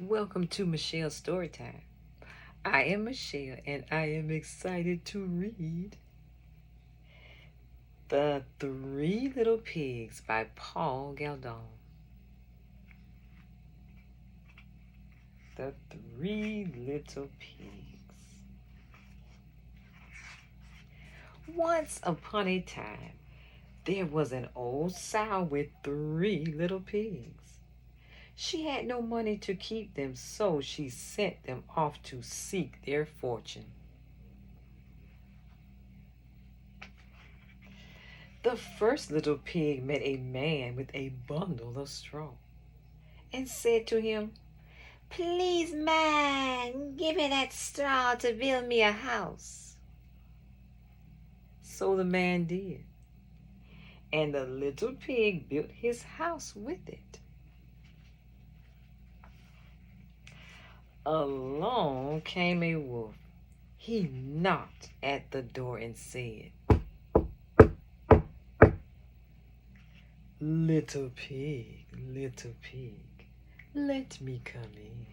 Welcome to Michelle's Storytime. I am Michelle and I am excited to read The Three Little Pigs by Paul Galdon. The Three Little Pigs. Once upon a time, there was an old sow with three little pigs. She had no money to keep them, so she sent them off to seek their fortune. The first little pig met a man with a bundle of straw and said to him, "Please, man, give me that straw to build me a house." So the man did, and the little pig built his house with it. Along came a wolf. He knocked at the door and said, little pig, let me come in."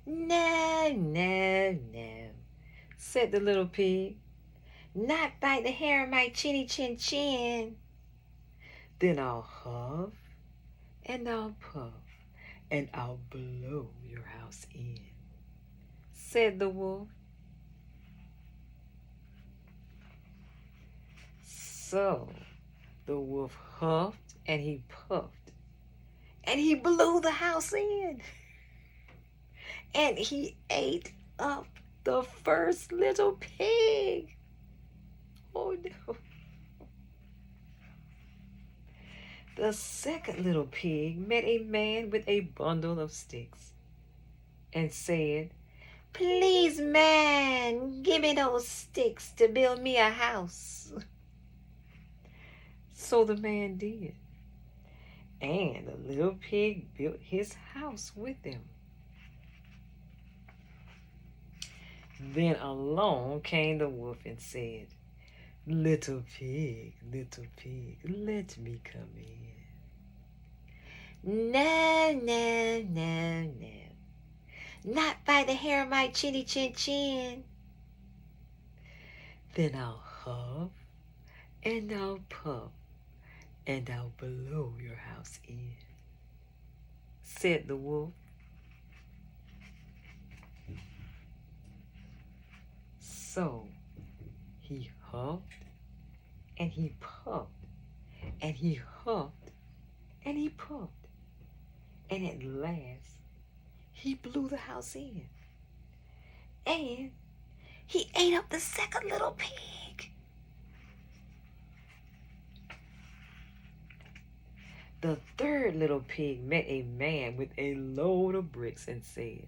"No, no, no," said the little pig. "Not by the hair of my chinny chin chin." "Then I'll huff and I'll puff and I'll blow your house in," said the wolf. So the wolf huffed and he puffed and he blew the house in. And he ate up the first little pig. Oh no. The second little pig met a man with a bundle of sticks and said, "Please, man, give me those sticks to build me a house." So the man did, and the little pig built his house with them. Then along came the wolf and said, little pig, let me come in." "No, no, no, no. Not by the hair of my chinny chin chin." "Then I'll huff and I'll puff and I'll blow your house in," said the wolf. So he huffed and he puffed and he huffed and he puffed, and at last he blew the house in, and he ate up the second little pig. The third little pig met a man with a load of bricks and said,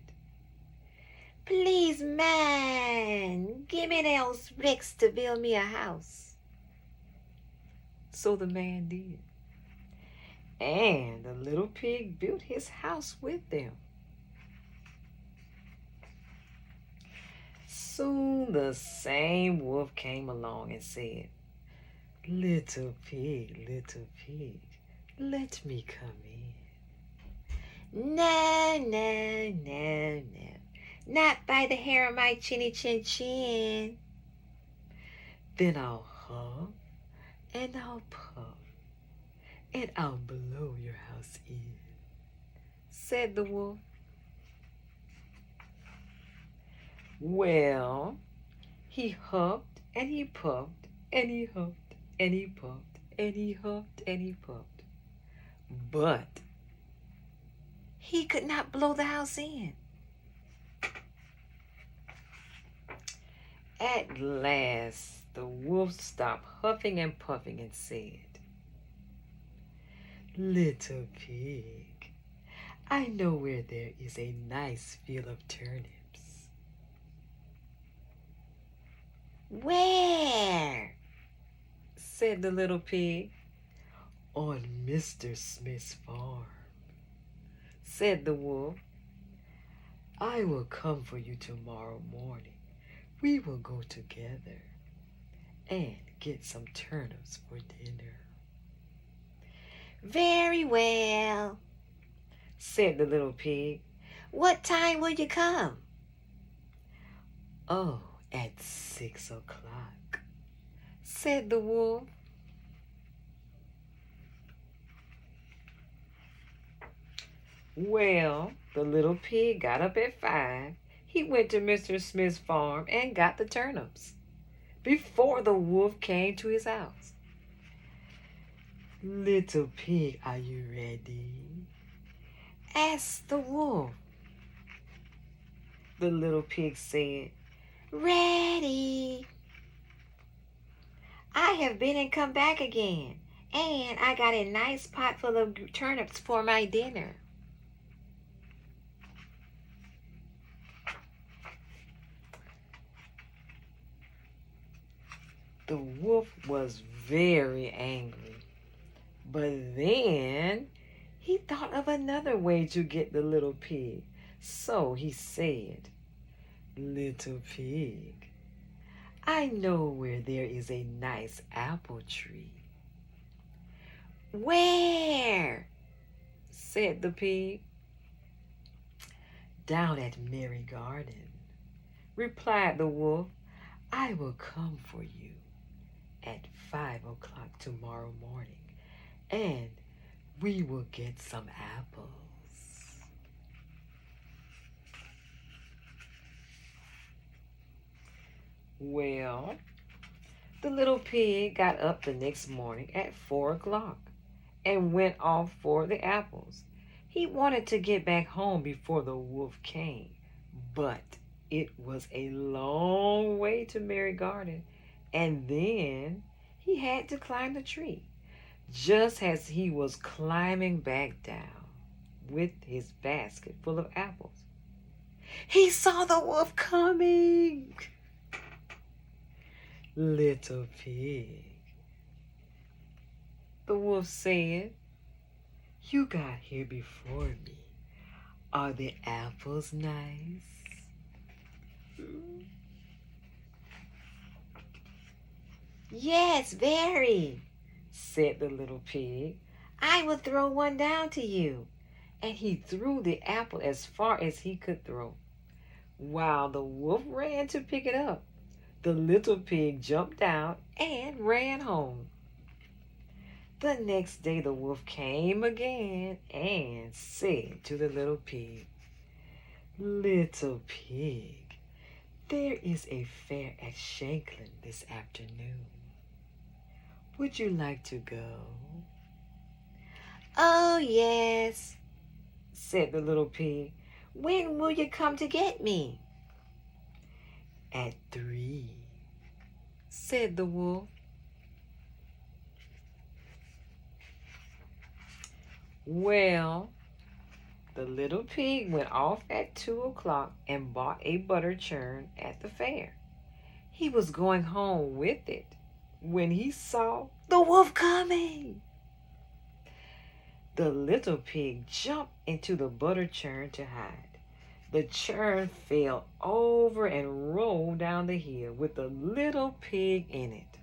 "Please, man, give me those bricks to build me a house." So the man did, and the little pig built his house with them. Soon the same wolf came along and said, little pig, let me come in." "No, no, no, no. Not by the hair of my chinny chin chin." "Then I'll huff and I'll puff and I'll blow your house in," said the wolf. Well, he huffed and he puffed and he huffed and he puffed and he huffed and he puffed, but he could not blow the house in. At last, the wolf stopped huffing and puffing and said, little pig, I know where there is a nice field of turnips." "Where?" said the little pig. "On Mr. Smith's farm," said the wolf. "I will come for you tomorrow morning. We will go together and get some turnips for dinner." "Very well," said the little pig. "What time will you come?" "Oh, at 6 o'clock," said the wolf. Well, the little pig got up at 5. He went to Mr. Smith's farm and got the turnips before the wolf came to his house. "Little pig, are you ready?" asked the wolf. The little pig said, "Ready. I have been and come back again, and I got a nice pot full of turnips for my dinner." The wolf was very angry, but then he thought of another way to get the little pig. So he said, "Little pig, I know where there is a nice apple tree." "Where?" said the pig. "Down at Merry Garden," replied the wolf. "I will come for you at 5 o'clock tomorrow morning, and we will get some apples." Well, the little pig got up the next morning at 4 o'clock and went off for the apples. He wanted to get back home before the wolf came, but it was a long way to Merry Garden, and then he had to climb the tree. Just as he was climbing back down with his basket full of apples, he saw the wolf coming. "Little pig," the wolf said, "you got here before me. Are the apples nice?" "Yes, very," said the little pig. "I will throw one down to you." And he threw the apple as far as he could throw. While the wolf ran to pick it up, the little pig jumped down and ran home. The next day the wolf came again and said to the little pig, "Little pig, there is a fair at Shanklin this afternoon. Would you like to go?" "Oh, yes," said the little pig. "When will you come to get me?" "At 3," said the wolf. Well, the little pig went off at 2 o'clock and bought a butter churn at the fair. He was going home with it when he saw the wolf coming. The little pig jumped into the butter churn to hide. The churn fell over and rolled down the hill with the little pig in it.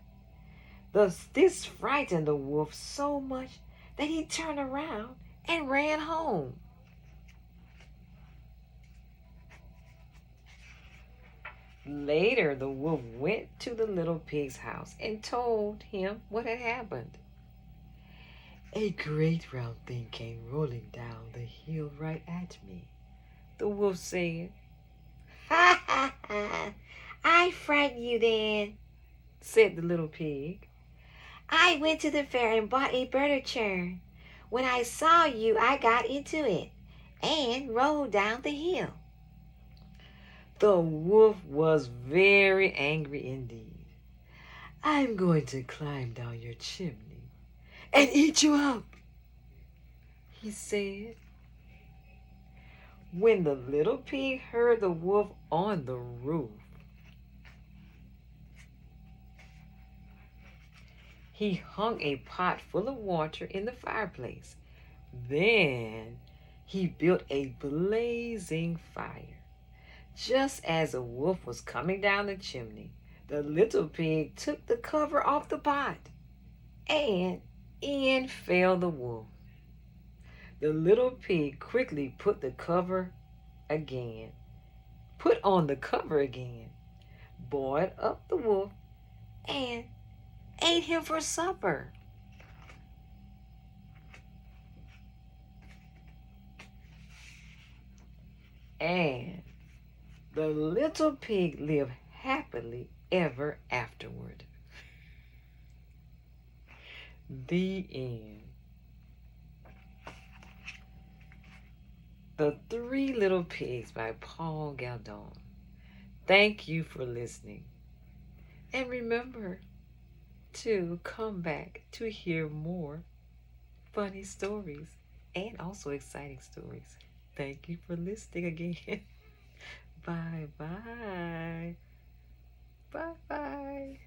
This frightened the wolf so much that he turned around and ran home. Later, the wolf went to the little pig's house and told him what had happened. "A great round thing came rolling down the hill right at me," the wolf said. "Ha ha ha! I frightened you then," said the little pig. "I went to the fair and bought a butter churn. When I saw you, I got into it and rolled down the hill." The wolf was very angry indeed. "I'm going to climb down your chimney and eat you up," he said. When the little pig heard the wolf on the roof, he hung a pot full of water in the fireplace. Then he built a blazing fire. Just as the wolf was coming down the chimney, the little pig took the cover off the pot, and in fell the wolf. The little pig quickly put on the cover again, boiled up the wolf, and ate him for supper. And the little pig lived happily ever afterward. The end. The Three Little Pigs by Paul Galdon. Thank you for listening. And remember to come back to hear more funny stories and also exciting stories. Thank you for listening again. Bye-bye. Bye-bye.